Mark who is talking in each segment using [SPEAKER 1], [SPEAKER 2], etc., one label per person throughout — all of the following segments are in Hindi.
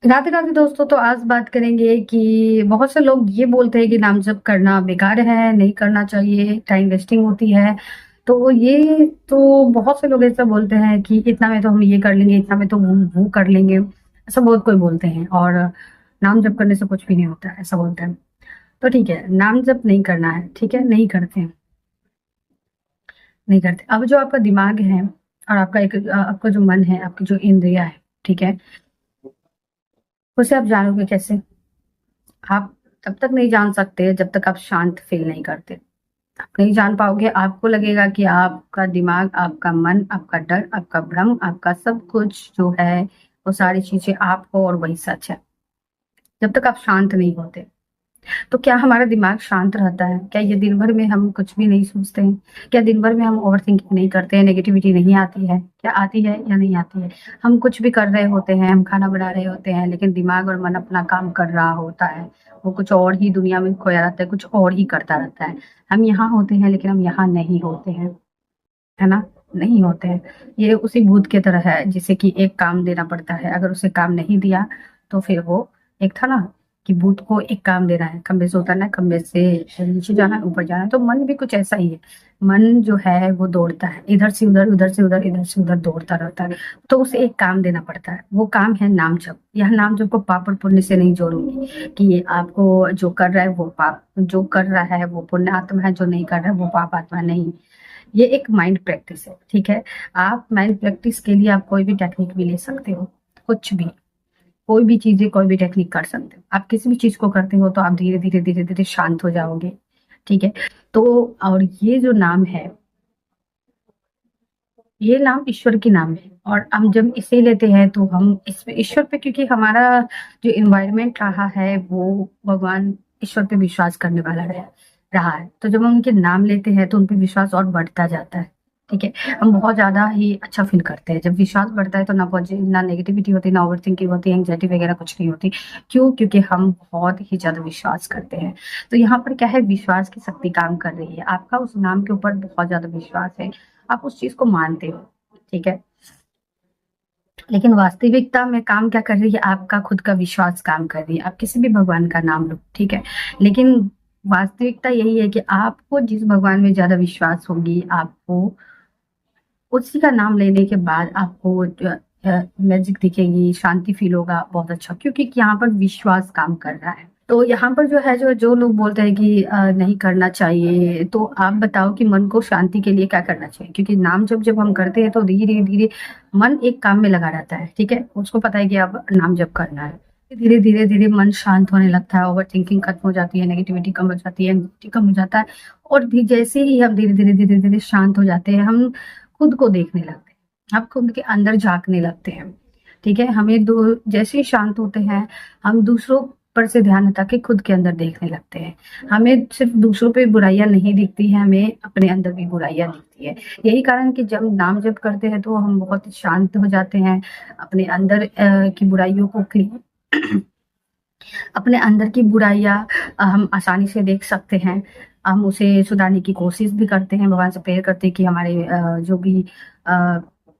[SPEAKER 1] राधे राधे दोस्तों। तो आज बात करेंगे कि बहुत से लोग ये बोलते हैं कि नाम जप करना बेकार है, नहीं करना चाहिए, टाइम वेस्टिंग होती है। तो बहुत से लोग ऐसा बोलते हैं कि इतना में तो हम ये कर लेंगे, इतना में तो वो कर लेंगे, ऐसा बहुत कोई बोलते हैं। और नाम जप करने से कुछ भी नहीं होता है, ऐसा बोलते हैं। तो ठीक है, नाम जप नहीं करना है, ठीक है, नहीं करते हैं, नहीं करते। अब जो आपका दिमाग है और आपका जो मन है, आपकी जो इंद्रिया है, ठीक है, उसे आप जानोगे कैसे? आप तब तक नहीं जान सकते जब तक आप शांत फील नहीं करते। आप नहीं जान पाओगे, आपको लगेगा कि आपका दिमाग, आपका मन, आपका डर, आपका भ्रम, आपका सब कुछ जो है वो सारी चीजें आप हो और वही सच है। जब तक आप शांत नहीं होते। तो क्या हमारा दिमाग शांत रहता है? क्या ये दिन भर में हम कुछ भी नहीं सोचते हैं? क्या दिन भर में हम ओवर थिंकिंग नहीं करते हैं, नेगेटिविटी नहीं आती है? क्या आती है या नहीं आती है? हम कुछ भी कर रहे होते हैं, हम खाना बना रहे होते हैं, लेकिन दिमाग और मन अपना काम कर रहा होता है। वो कुछ और ही दुनिया में खोया रहता है, कुछ और ही करता रहता है। हम यहाँ होते हैं लेकिन हम यहाँ नहीं होते हैं, है ना? नहीं होते हैं। ये उसी भूत की तरह है जिसे कि एक काम देना पड़ता है। अगर उसे काम नहीं दिया तो फिर वो, एक था ना कि भूत को एक काम देना है, खंबे से उतरना है, खंबे से नीचे जाना है, ऊपर जाना है। तो मन भी कुछ ऐसा ही है। मन जो है वो दौड़ता है, इधर से उधर, उधर से उधर, इधर से उधर दौड़ता रहता है। तो उसे एक काम देना पड़ता है, वो काम है नाम जप। यह नाम जप को पाप और पुण्य से नहीं जोड़ूंगी कि ये आपको जो कर रहा है वो पाप, जो कर रहा है वो पुण्य आत्मा है, जो नहीं कर रहा है वो पाप आत्मा नहीं। ये एक माइंड प्रैक्टिस है, ठीक है। आप माइंड प्रैक्टिस के लिए आप कोई भी टेक्निक भी ले सकते हो, कुछ भी, कोई भी चीजें, कोई भी टेक्निक कर सकते हो। आप किसी भी चीज को करते हो तो आप धीरे धीरे धीरे धीरे शांत हो जाओगे, ठीक है। तो और ये जो नाम है, ये नाम ईश्वर की नाम है। और हम जब इसे लेते हैं तो हम इसमें ईश्वर पे, क्योंकि हमारा जो इन्वायरमेंट रहा है वो भगवान ईश्वर पे विश्वास करने वाला रहा है। तो जब हम उनके नाम लेते हैं तो उन पे विश्वास और बढ़ता जाता है, ठीक है। हम बहुत ज्यादा ही अच्छा फील करते हैं जब विश्वास बढ़ता है। तो ना नेगेटिविटी होती, ना ओवर थिंकिंग होती, एंग्जाइटी वगैरह कुछ नहीं होती। क्यों? क्योंकि हम बहुत ही ज्यादा विश्वास करते हैं। तो यहाँ पर क्या है, विश्वास की शक्ति काम कर रही है। आपका उस नाम के ऊपर बहुत ज्यादा विश्वास है, आप उस चीज को मानते हो, ठीक है। लेकिन वास्तविकता में काम क्या कर रही है? आपका खुद का विश्वास काम कर रही है। आप किसी भी भगवान का नाम लो, ठीक है, लेकिन वास्तविकता यही है कि आपको जिस भगवान में ज्यादा विश्वास होगी, आपको उसी का नाम लेने के बाद आपको मैजिक दिखेगी, शांति फील होगा, बहुत अच्छा, क्योंकि यहाँ पर विश्वास काम कर रहा है। तो यहाँ पर जो है, जो जो लोग बोलते हैं कि नहीं करना चाहिए, तो आप बताओ कि मन को शांति के लिए क्या करना चाहिए? क्योंकि नाम जब जब हम करते हैं तो धीरे धीरे मन एक काम में लगा रहता है, ठीक है, उसको पता है कि अब नाम जप करना है। धीरे धीरे धीरे मन शांत होने लगता है, ओवर थिंकिंग खत्म हो जाती है, नेगेटिविटी कम हो जाती है, एंग्जाइटी कम हो जाता है। और भी जैसे ही हम धीरे धीरे धीरे धीरे शांत हो जाते हैं, हम खुद को देखने लगते हैं, हम खुद के अंदर झांकने लगते हैं, ठीक है। हमें दो जैसे ही शांत होते हैं, हम दूसरों पर से ध्यान हटा के खुद के अंदर देखने लगते हैं। हमें सिर्फ दूसरों पे बुराइयां नहीं दिखती है, हमें अपने अंदर भी बुराइयां दिखती है। यही कारण कि जब नाम जप करते हैं तो हम बहुत शांत हो जाते हैं। अपने अंदर की बुराइयों को अपने अंदर की बुराइयां हम आसानी से देख सकते हैं। हम उसे सुधारने की कोशिश भी करते हैं, भगवान से प्रेयर करते हैं कि हमारे जो भी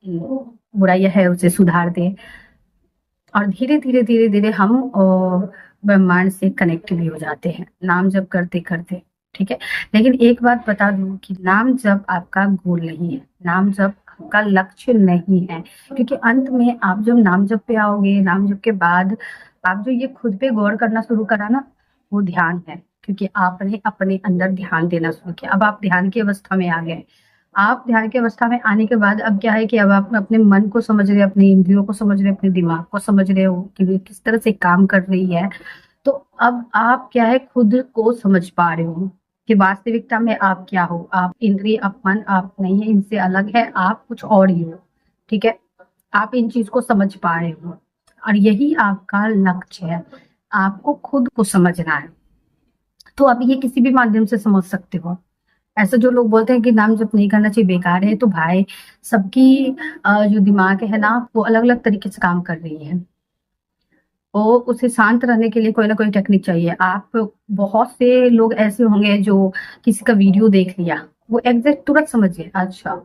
[SPEAKER 1] बुराइयां है उसे सुधार दे। और धीरे धीरे धीरे धीरे हम ब्रह्मांड से कनेक्ट भी हो जाते हैं नाम जप करते करते, ठीक है। लेकिन एक बात बता दूं कि नाम जप आपका गोल नहीं है, नाम जप आपका लक्ष्य नहीं है। क्योंकि अंत में आप जब नाम जप पे आओगे, नाम जप के बाद आप जो ये खुद पे गौर करना शुरू करा ना, वो ध्यान है। क्योंकि आपने अपने अंदर ध्यान देना शुरू किया, अब आप ध्यान की अवस्था में आ गए। आप ध्यान की अवस्था में आने के बाद अब क्या है कि अब आप अपने मन को समझ रहे, अपने इंद्रियों को समझ रहे, अपने दिमाग को समझ रहे हो कि ये किस तरह से काम कर रही है। तो अब आप क्या है, खुद को समझ पा रहे हो कि वास्तविकता में आप क्या हो। आप इंद्रिय, आप मन, आप नहीं है, इनसे अलग है, आप कुछ और ही हो, ठीक है। आप इन चीज को समझ पा रहे हो और यही आपका लक्ष्य है, आपको खुद को समझना है। तो आप ये किसी भी माध्यम से समझ सकते हो। ऐसे जो लोग बोलते हैं कि नाम जप नहीं करना चाहिए, बेकार है, तो भाई सबकी जो दिमाग है ना वो अलग अलग तरीके से काम कर रही है। वो उसे शांत रहने के लिए कोई ना कोई टेक्निक चाहिए। आप, बहुत से लोग ऐसे होंगे जो किसी का वीडियो देख लिया, वो एग्जैक्ट तुरंत समझ गए, अच्छा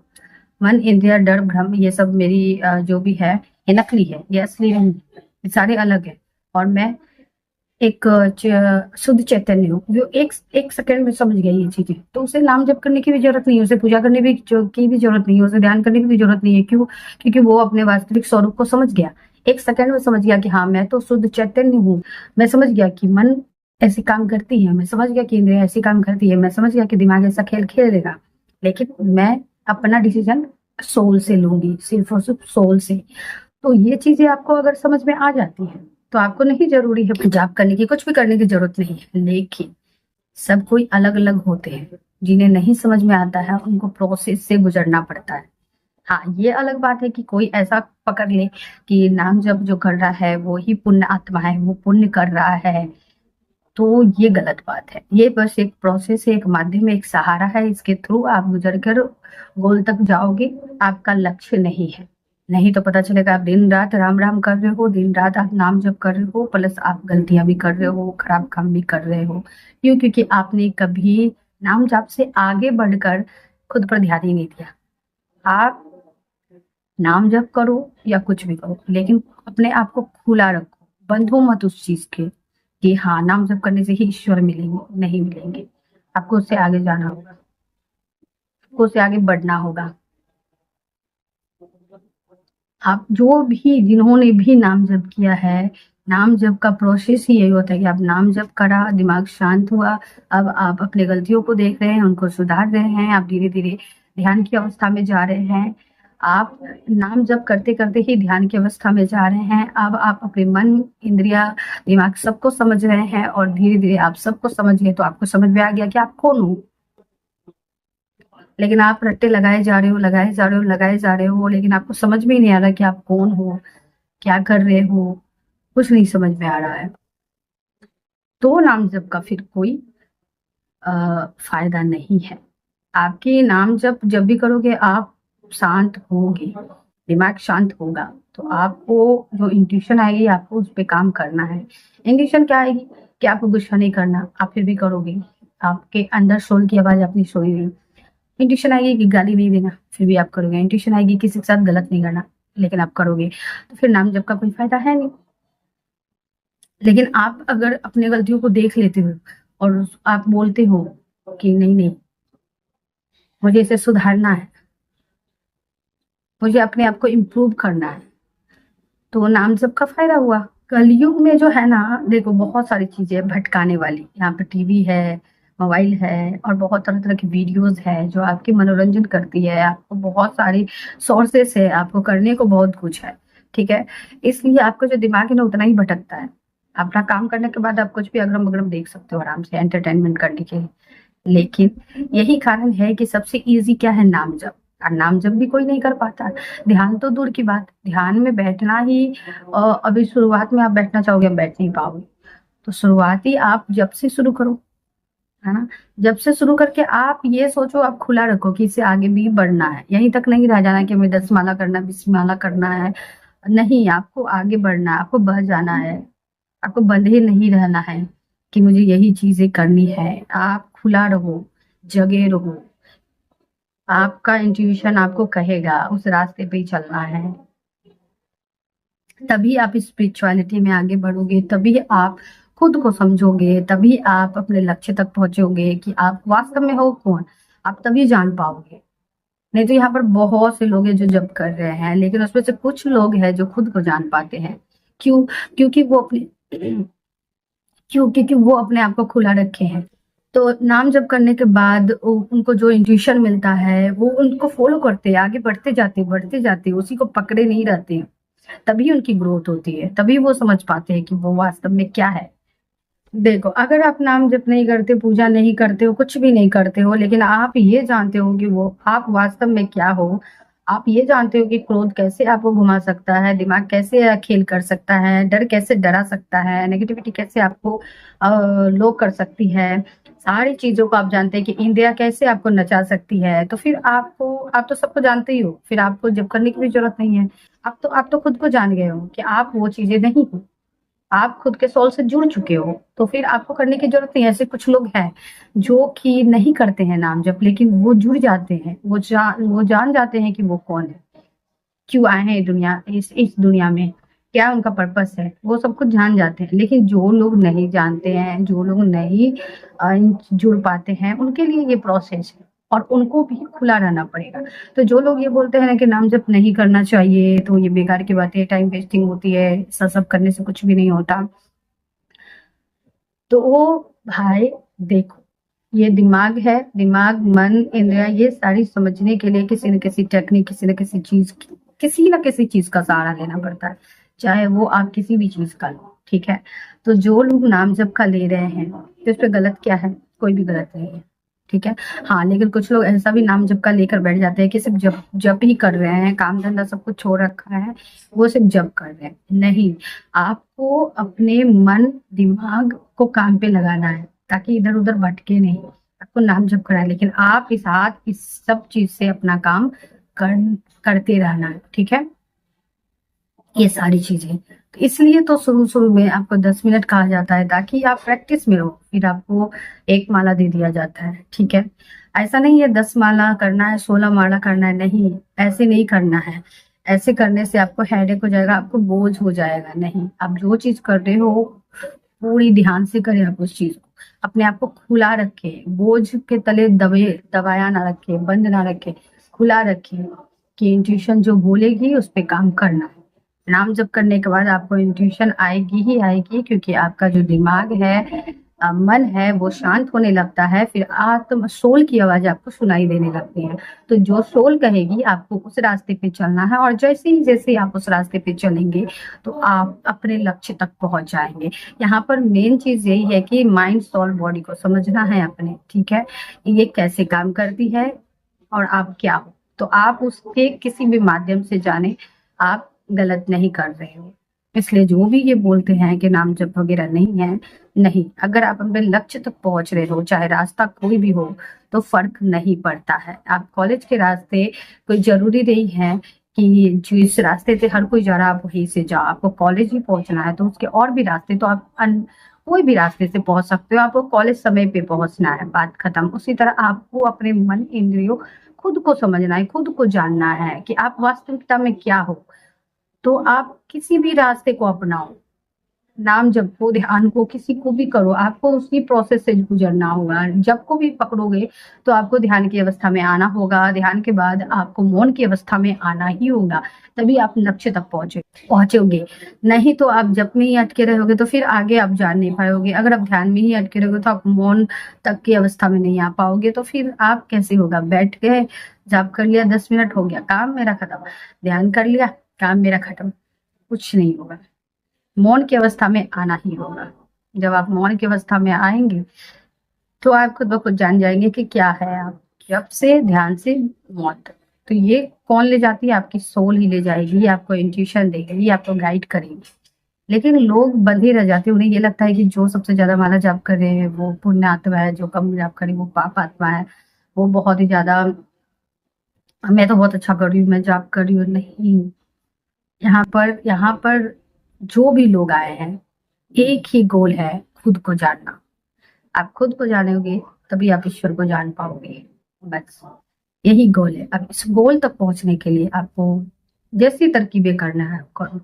[SPEAKER 1] मन, इंद्रिया, डर, भ्रम, ये सब मेरी जो भी है ये नकली है, ये असली नहीं है, ये सारे अलग है। और मैं एक शुद्ध चैतन्य हूँ जो एक एक सेकंड में समझ गया ये चीजें, तो उसे नाम जप करने की भी जरूरत नहीं है, उसे पूजा करने की भी जरूरत नहीं है, उसे ध्यान करने की भी जरूरत नहीं है। क्यों? क्योंकि वो अपने वास्तविक स्वरूप को समझ गया। एक सेकंड में समझ गया कि हाँ, मैं तो शुद्ध चैतन्य हूँ। मैं समझ गया कि मन ऐसी काम करती है, मैं समझ गया कि इंद्रिया ऐसी काम करती है, मैं समझ गया कि दिमाग ऐसा खेल खेलेगा। लेकिन मैं अपना डिसीजन सोल से लूंगी, सिर्फ और सिर्फ सोल से। तो ये चीजें आपको अगर समझ में आ जाती है तो आपको नहीं जरूरी है जाप करने की, कुछ भी करने की जरूरत नहीं है। लेकिन सब कोई अलग अलग होते हैं, जिन्हें नहीं समझ में आता है उनको प्रोसेस से गुजरना पड़ता है। हाँ, ये अलग बात है कि कोई ऐसा पकड़ ले कि नाम जप जो कर रहा है वो ही पुण्य आत्मा है, वो पुण्य कर रहा है, तो ये गलत बात है। ये बस एक प्रोसेस है, एक माध्यम है, एक सहारा है, इसके थ्रू आप गुजर कर गोल तक जाओगे। आपका लक्ष्य नहीं है। नहीं तो पता चलेगा आप दिन रात राम राम कर रहे हो, दिन रात आप नाम जप कर रहे हो, प्लस आप गलतियां भी कर रहे हो, खराब काम भी कर रहे हो। क्यों? क्योंकि आपने कभी नाम जाप से आगे बढ़कर खुद पर ध्यान ही नहीं दिया। आप नाम जप करो या कुछ भी करो, लेकिन अपने आप को खुला रखो, बंद हो मत उस चीज के कि हाँ, नाम जप करने से ही ईश्वर मिलेंगे। नहीं मिलेंगे। आपको उससे आगे जाना होगा, आपको उससे आगे बढ़ना होगा। आप जो भी जिन्होंने भी नाम जप किया है, नाम जप का प्रोसेस ही यही होता है कि आप नाम जप करा, दिमाग शांत हुआ, अब आप अपने गलतियों को देख रहे हैं, उनको सुधार रहे हैं, आप धीरे धीरे ध्यान की अवस्था में जा रहे हैं। आप नाम जप करते करते ही ध्यान की अवस्था में जा रहे हैं। अब आप अपने मन, इंद्रिया, दिमाग सबको समझ रहे हैं, और धीरे धीरे आप सबको समझ गए तो आपको समझ में आ गया कि आप कौन हो। लेकिन आप रट्टे लगाए जा रहे हो, लगाए जा रहे हो, लगाए जा रहे हो, लेकिन आपको समझ में ही नहीं आ रहा कि आप कौन हो, क्या कर रहे हो, कुछ नहीं समझ में आ रहा है। तो नाम जप का फिर कोई फायदा नहीं है। आपके नाम जप जब भी करोगे आप शांत होगे, दिमाग शांत होगा, तो आपको जो इंट्यूशन आएगी आपको उस पर काम करना है। इंट्यूशन क्या आएगी कि आपको गुस्सा नहीं करना, आप फिर भी करोगे। आपके अंदर सोल की आवाज अपनी सोई हुई। इंट्यूशन आएगी कि गाली नहीं देना, फिर भी आप करोगे। इंट्यूशन आएगी किसी के साथ गलत नहीं करना, लेकिन आप करोगे। तो फिर नाम जप का कोई फायदा है नहीं। लेकिन आप अगर अपने गलतियों को देख लेते हो और आप बोलते हो कि नहीं नहीं, मुझे इसे सुधारना है, मुझे अपने आप को इम्प्रूव करना है, तो नाम जप का फायदा हुआ। कलयुग में जो है ना, देखो बहुत सारी चीजें भटकाने वाली, यहाँ पे टीवी है, मोबाइल है, और बहुत तरह तरह की वीडियोस है जो आपकी मनोरंजन करती है। आपको बहुत सारी सोर्सेस है, आपको करने को बहुत कुछ है, ठीक है। इसलिए आपका जो दिमाग है ना उतना ही भटकता है। अपना काम करने के बाद आप कुछ भी अगरम बगरम देख सकते हो आराम से, एंटरटेनमेंट करने के लिए। लेकिन यही कारण है कि सबसे इजी क्या है? नाम जप। और नाम जप भी कोई नहीं कर पाता। ध्यान तो दूर की बात, ध्यान में बैठना ही अभी शुरुआत में आप बैठना चाहोगे, आप बैठ नहीं पाओगे। तो शुरुआत ही आप जब से शुरू करो, है ना। जब से शुरू करके आप ये सोचो, आप खुला रखो कि इससे आगे भी बढ़ना है, यहीं तक नहीं रह जाना कि हमें 10 माला करना, 20 माला करना है। नहीं, आपको आगे बढ़ना है, आपको बढ़ जाना है। आपको बंधे नहीं रहना है कि मुझे यही चीजें करनी है। आप खुला रहो, जगे रहो। आपका इंट्यूशन आपको कहेगा उस रास्ते पे ही चलना है। तभी आप स्पिरिचुअलिटी में आगे बढ़ोगे, तभी आप खुद को समझोगे, तभी आप अपने लक्ष्य तक पहुंचोगे कि आप वास्तव में हो कौन। आप तभी जान पाओगे। नहीं तो यहाँ पर बहुत से लोग हैं जो जब कर रहे हैं, लेकिन उसमें से कुछ लोग हैं जो खुद को जान पाते हैं। क्यों? क्योंकि वो अपने क्योंकि वो अपने आप को खुला रखे हैं। तो नाम जप करने के बाद उनको जो इंट्यूशन मिलता है वो उनको फॉलो करते हैं, आगे बढ़ते जाते उसी को पकड़े नहीं रहते हैं। तभी उनकी ग्रोथ होती है, तभी वो समझ पाते हैं कि वो वास्तव में क्या है। देखो, अगर आप नाम जप नहीं करते, पूजा नहीं करते हो, कुछ भी नहीं करते हो, लेकिन आप ये जानते हो कि वो आप वास्तव में क्या हो, आप ये जानते हो कि क्रोध कैसे आपको घुमा सकता है, दिमाग कैसे खेल कर सकता है, डर कैसे डरा सकता है, नेगेटिविटी कैसे आपको लो कर सकती है, सारी चीजों को आप जानते हैं कि इंद्रिया कैसे आपको नचा सकती है, तो फिर आप तो सबको जानते ही हो, फिर आपको जब करने की भी जरूरत नहीं है। आप तो खुद को जान गए हो कि आप वो चीजें नहीं हो। आप खुद के सोल से जुड़ चुके हो, तो फिर आपको करने की जरूरत नहीं है। ऐसे कुछ लोग हैं जो कि नहीं करते हैं नाम जप, लेकिन वो जुड़ जाते हैं, वो जान जाते हैं कि वो कौन है, क्यों आए हैं दुनिया इस दुनिया में, क्या उनका पर्पस है, वो सब कुछ जान जाते हैं। लेकिन जो लोग नहीं जानते हैं, जो लोग नहीं जुड़ पाते हैं, उनके लिए ये प्रोसेस है और उनको भी खुला रहना पड़ेगा। तो जो लोग ये बोलते हैं ना कि नाम जप नहीं करना चाहिए, तो ये बेकार की बात है, टाइम वेस्टिंग होती है, ऐसा सब करने से कुछ भी नहीं होता। तो वो भाई देखो, ये दिमाग है, दिमाग, मन, इंद्रिया, ये सारी समझने के लिए किसी न किसी टेक्निक, किसी न किसी चीज, किसी न किसी चीज का सहारा लेना पड़ता है, चाहे वो आप किसी भी चीज का लो, ठीक है। तो जो लोग नाम जप का ले रहे हैं, तो इस पे गलत क्या है? कोई भी गलत नहीं है, ठीक है। हाँ, लेकिन कुछ लोग ऐसा भी नाम जप का लेकर बैठ जाते हैं कि सिर्फ जप जप ही कर रहे हैं, काम धंधा सब कुछ छोड़ रखा है, वो सिर्फ जप कर रहे हैं। नहीं, आपको अपने मन दिमाग को काम पे लगाना है, ताकि इधर उधर भटके नहीं। आपको नाम जप करना है, लेकिन आप इस सब चीज से अपना काम कर करते रहना है, ठीक है। ये सारी चीजें, तो इसलिए तो शुरू शुरू में आपको 10 मिनट कहा जाता है, ताकि आप प्रैक्टिस में रहो। फिर आपको एक माला दे दिया जाता है, ठीक है। ऐसा नहीं है 10 माला करना है, 16 माला करना है, नहीं, ऐसे नहीं करना है। ऐसे करने से आपको हेडेक हो जाएगा, आपको बोझ हो जाएगा। नहीं, आप जो चीज कर रहे हो पूरी ध्यान से करें, आप उस चीज को, अपने आप को खुला रखें, बोझ के तले दबाया ना रखें, बंद ना रखें, खुला रखें कि इंट्यूशन जो बोलेगी उस पे काम करना है। नाम जप करने के बाद आपको इंट्यूशन आएगी ही आएगी, क्योंकि आपका जो दिमाग है, मन है, वो शांत होने लगता है। फिर आत्म सोल की आवाज आपको सुनाई देने लगती है। तो जो सोल कहेगी आपको उस रास्ते पे चलना है, और जैसे ही आप उस रास्ते पे चलेंगे तो आप अपने लक्ष्य तक पहुंच जाएंगे। यहाँ पर मेन चीज यही है कि माइंड सोल बॉडी को समझना है अपने, ठीक है। ये कैसे काम करती है और आप क्या हो, तो आप उसके किसी भी माध्यम से जाने, आप गलत नहीं कर रहे हो। इसलिए जो भी ये बोलते हैं कि नाम जप वगैरह नहीं है, नहीं, अगर आप अपने लक्ष्य तक पहुंच रहे हो, चाहे रास्ता कोई भी हो, तो फर्क नहीं पड़ता है। आप कॉलेज के रास्ते, कोई जरूरी नहीं है कि जिस रास्ते से हर कोई जा रहा है आप वहीं से जाओ। आपको कॉलेज ही पहुंचना है तो उसके और भी रास्ते, तो आप कोई भी रास्ते से पहुंच सकते हो। आपको कॉलेज समय पे पहुंचना है, बात खत्म। उसी तरह आपको अपने मन इंद्रियों खुद को समझना है, खुद को जानना है कि आप वास्तविकता में क्या हो। तो आप किसी भी रास्ते को अपनाओ, नाम जपो, ध्यान को, किसी को भी करो, आपको उसी प्रोसेस से गुजरना होगा। जब को भी पकड़ोगे तो आपको ध्यान की अवस्था में आना होगा, ध्यान के बाद आपको मौन की अवस्था में आना ही होगा, तभी आप लक्ष्य तक पहुंचोगे। नहीं तो आप जप में ही अटके रहोगे तो फिर आगे आप जान नहीं पाओगे। अगर आप ध्यान में ही अटके रहोगे तो आप मौन तक की अवस्था में नहीं आ पाओगे, तो फिर आप कैसे होगा? बैठ गए, जप कर लिया, 10 मिनट हो गया, काम मेरा खत्म, ध्यान कर लिया, काम मेरा खत्म, कुछ नहीं होगा। मौन की अवस्था में आना ही होगा। जब आप मौन की अवस्था में आएंगे तो आप खुद ब खुद जान जाएंगे कि क्या है आप, जब से ध्यान से मौन तक। तो ये कौन ले जाती है? आपकी सोल ही ले जाएगी, आपको इंट्यूशन देगी, आपको गाइड करेगी। लेकिन लोग बंधे रह जाते हैं, उन्हें ये लगता है कि जो सबसे ज्यादा माला जाप कर रहे हैं वो पुण्य आत्मा है, जो कम जाप करे वो पाप आत्मा है, वो बहुत ही ज्यादा, मैं तो बहुत अच्छा कर रही हूँ, मैं जाप कर रही हूँ। नहीं, यहाँ पर जो भी लोग आए हैं, एक ही गोल है, खुद को जानना। आप खुद को जानोगे तभी आप ईश्वर को जान पाओगे, बस यही गोल है। अब इस गोल तक पहुंचने के लिए आपको जैसी तरकीबें करना है आप करो,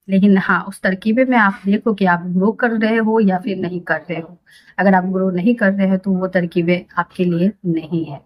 [SPEAKER 1] लेकिन हाँ, उस तरकीबे में आप देखो कि आप ग्रो कर रहे हो या फिर नहीं कर रहे हो। अगर आप ग्रो नहीं कर रहे हो तो वो तरकीबें आपके लिए नहीं है।